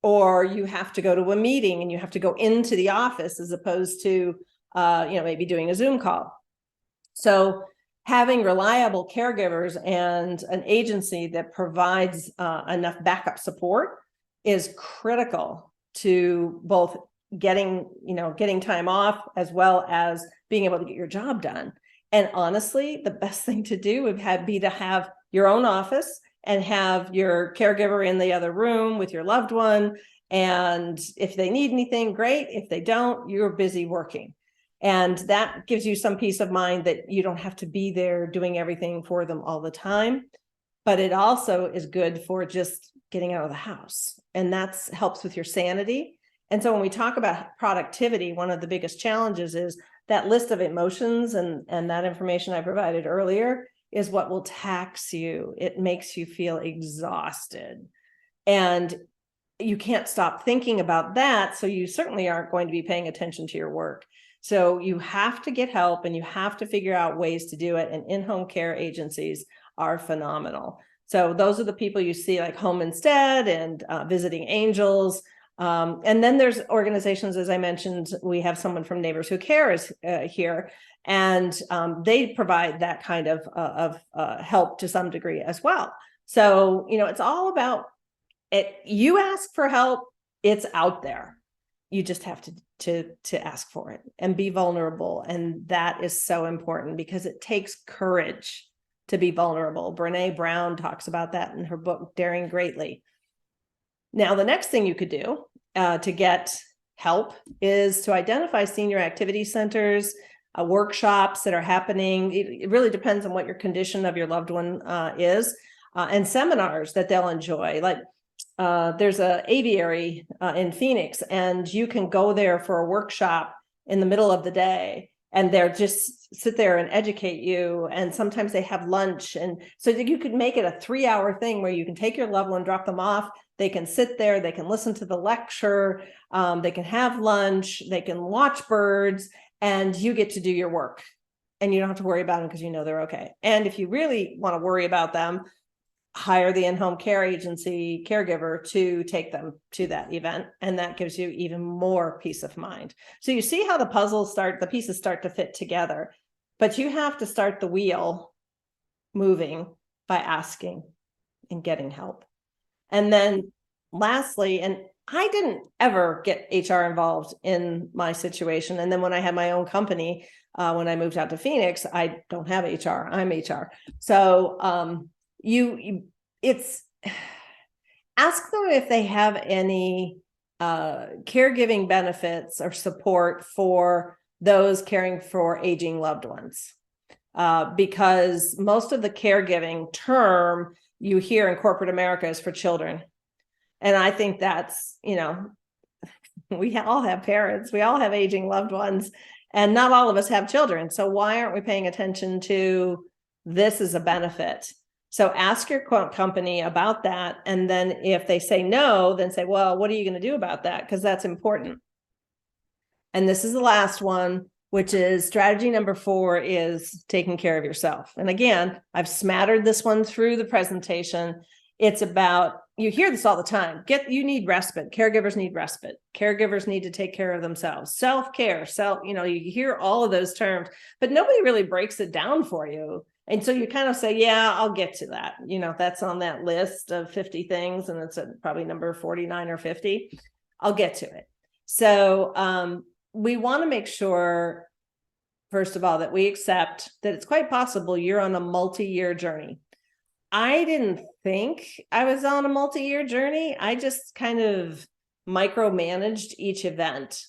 or you have to go to a meeting and you have to go into the office as opposed to, maybe doing a Zoom call. So having reliable caregivers and an agency that provides enough backup support is critical to both getting time off, as well as being able to get your job done. And honestly, the best thing to do would be to have your own office and have your caregiver in the other room with your loved one. And if they need anything, great. If they don't, you're busy working. And that gives you some peace of mind that you don't have to be there doing everything for them all the time. But it also is good for just getting out of the house. And that helps with your sanity. And so when we talk about productivity, one of the biggest challenges is that list of emotions and that information I provided earlier is what will tax you. It makes you feel exhausted. And you can't stop thinking about that. So you certainly aren't going to be paying attention to your work. So you have to get help, and you have to figure out ways to do it. And in-home care agencies are phenomenal. So those are the people you see, like Home Instead and Visiting Angels. And then there's organizations, as I mentioned, we have someone from Neighbors Who Care is here, and they provide that kind of help to some degree as well. So, it's all about it. You ask for help, it's out there. You just have to ask for it and be vulnerable. And that is so important because it takes courage to be vulnerable. Brene Brown talks about that in her book, Daring Greatly. Now, the next thing you could do to get help is to identify senior activity centers, workshops that are happening. It really depends on what your condition of your loved one is, and seminars that they'll enjoy. Like there's an aviary in Phoenix, and you can go there for a workshop in the middle of the day, and they're just sit there and educate you. And sometimes they have lunch. And so you could make it a 3-hour thing where you can take your loved one, drop them off. They can sit there, they can listen to the lecture, they can have lunch, they can watch birds, and you get to do your work. And you don't have to worry about them because they're okay. And if you really want to worry about them, hire the in-home care agency caregiver to take them to that event. And that gives you even more peace of mind. So you see how the pieces start to fit together, but you have to start the wheel moving by asking and getting help. And then lastly, and I didn't ever get HR involved in my situation. And then when I had my own company, when I moved out to Phoenix, I don't have HR, I'm HR. So it's ask them if they have any caregiving benefits or support for those caring for aging loved ones. Because most of the caregiving term you hear in corporate America is for children. And I think that's, we all have parents, we all have aging loved ones, and not all of us have children. So why aren't we paying attention to this as a benefit? So ask your company about that. And then if they say no, then say, well, what are you going to do about that? Because that's important. And this is the last one, which is strategy number 4 is taking care of yourself. And again, I've smattered this one through the presentation. It's about, you hear this all the time, you need respite. Caregivers need respite. Caregivers need to take care of themselves. Self-care, you hear all of those terms, but nobody really breaks it down for you. And so you kind of say, yeah, I'll get to that. That's on that list of 50 things, and it's at probably number 49 or 50. I'll get to it. So we want to make sure, first of all, that we accept that it's quite possible you're on a multi-year journey. I didn't think I was on a multi-year journey. I just kind of micromanaged each event.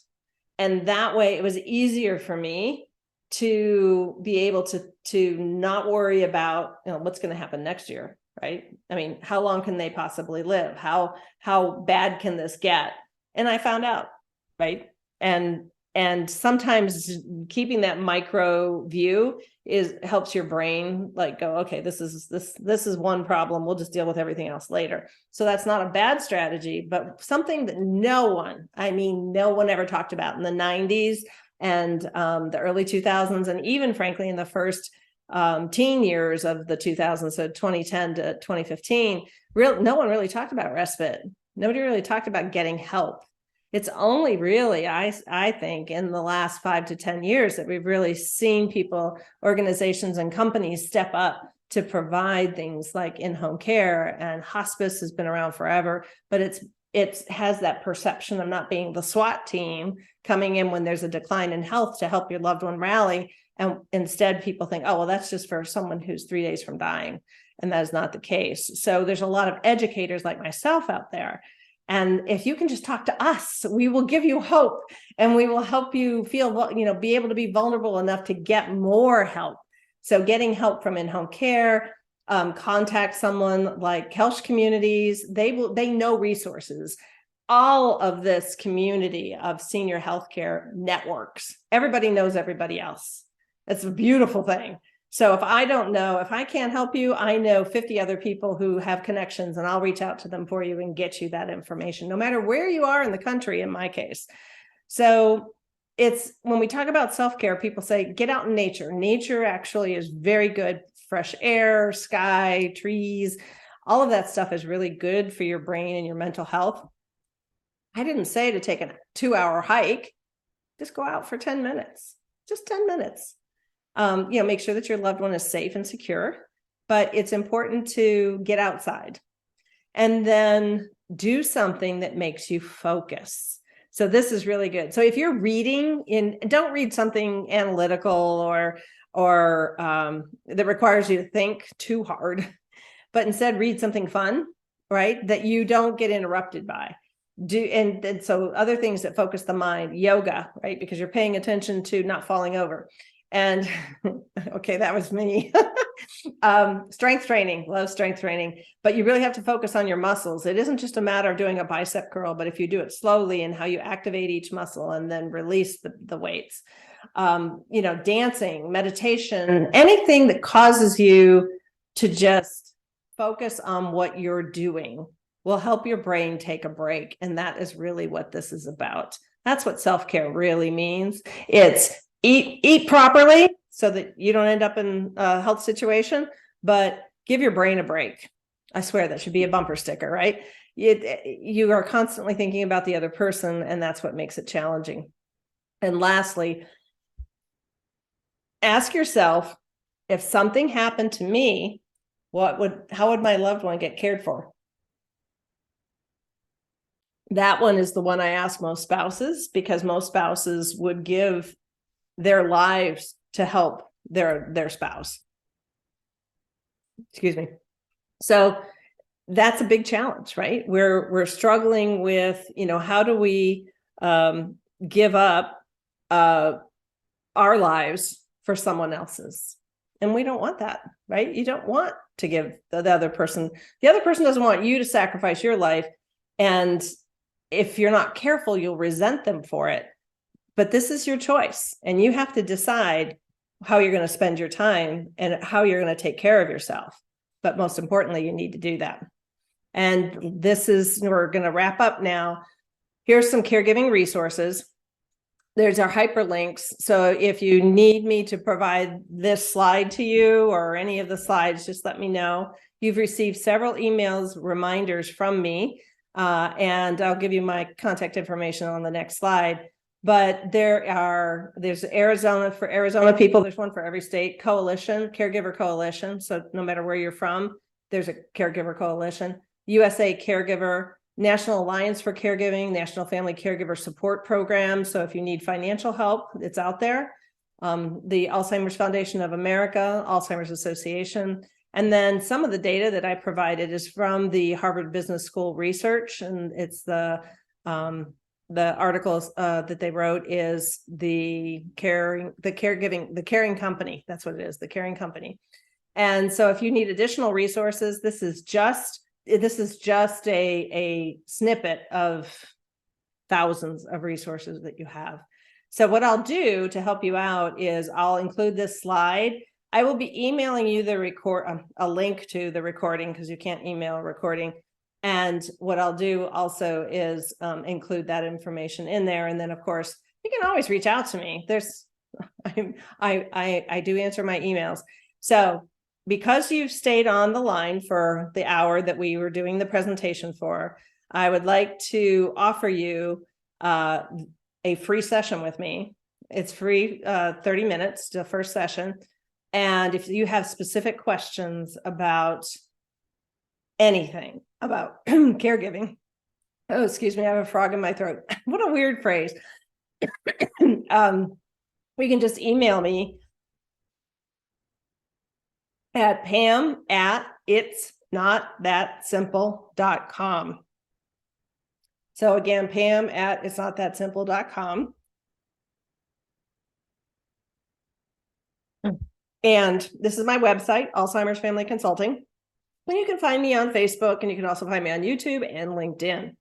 And that way it was easier for me to be able to not worry about what's going to happen next year, right? I mean, how long can they possibly live? How bad can this get? And I found out, right? And sometimes keeping that micro view helps your brain go, okay, this is one problem. We'll just deal with everything else later. So that's not a bad strategy, but something that no one ever talked about in the 90s and the early 2000s, and even frankly in the first teen years of the 2000s, so 2010 to 2015, no one really talked about respite. Nobody really talked about getting help. It's only really, I think, in the last 5 to 10 years that we've really seen people, organizations, and companies step up to provide things like in-home care. And hospice has been around forever, but it has that perception of not being the SWAT team coming in when there's a decline in health to help your loved one rally. And instead people think, oh, well, that's just for someone who's 3 days from dying. And that is not the case. So there's a lot of educators like myself out there. And if you can just talk to us, we will give you hope, and we will help you feel, be able to be vulnerable enough to get more help. So getting help from in-home care, contact someone like Kelch Communities. They know resources. All of this community of senior healthcare networks. Everybody knows everybody else. It's a beautiful thing. So if I can't help you, I know 50 other people who have connections, and I'll reach out to them for you and get you that information, no matter where you are in the country, in my case. So it's when we talk about self-care, people say, get out in nature. Nature actually is very good. Fresh air, sky, trees, all of that stuff is really good for your brain and your mental health. I didn't say to take a 2-hour hike. Just go out for 10 minutes, just 10 minutes. Make sure that your loved one is safe and secure, but it's important to get outside and then do something that makes you focus. So this is really good. So if you're reading don't read something analytical or that requires you to think too hard, but instead read something fun, right? That you don't get interrupted by. And so other things that focus the mind, yoga, right? Because you're paying attention to not falling over. And okay, that was me. Strength training, love strength training, but you really have to focus on your muscles. It isn't just a matter of doing a bicep curl, but if you do it slowly and how you activate each muscle and then release the weights, dancing, meditation, anything that causes you to just focus on what you're doing will help your brain take a break. And that is really what this is about. That's what self-care really means. It's eat properly so that you don't end up in a health situation, but give your brain a break. I swear that should be a bumper sticker, right? You are constantly thinking about the other person, and that's what makes it challenging. And lastly, ask yourself, if something happened to me, how would my loved one get cared for? That one is the one I ask most spouses, because most spouses would give their lives to help their spouse. Excuse me. So that's a big challenge, right? We're struggling with, how do we give up our lives for someone else's? And we don't want that, right? You don't want to give the other person doesn't want you to sacrifice your life. And if you're not careful, you'll resent them for it. But this is your choice, and you have to decide how you're going to spend your time and how you're going to take care of yourself. But most importantly, you need to do that. And we're going to wrap up now. Here's some caregiving resources. There's our hyperlinks. So if you need me to provide this slide to you or any of the slides, just let me know. You've received several emails, reminders from me, and I'll give you my contact information on the next slide. But there's Arizona for Arizona people. There's one for every state. Coalition, Caregiver Coalition. So no matter where you're from, there's a Caregiver Coalition. USA Caregiver, National Alliance for Caregiving, National Family Caregiver Support Program. So if you need financial help, it's out there. The Alzheimer's Foundation of America, Alzheimer's Association. And then some of the data that I provided is from the Harvard Business School research, and it's the articles that they wrote is the caring company. That's what it is, the caring company. And so if you need additional resources, this is just a snippet of thousands of resources that you have. So what I'll do to help you out is I'll include this slide. I will be emailing you a link to the recording, because you can't email a recording. And what I'll do also is include that information in there. And then, of course, you can always reach out to me. I do answer my emails. So because you've stayed on the line for the hour that we were doing the presentation for, I would like to offer you a free session with me. It's free, 30 minutes, the first session. And if you have specific questions about anything about caregiving, oh, excuse me, I have a frog in my throat. What a weird phrase. We can just email me at pam@itsnotthatsimple.com. So again, pam@itsnotthatsimple.com. And this is my website, Alzheimer's Family Consulting. And you can find me on Facebook, and you can also find me on YouTube and LinkedIn.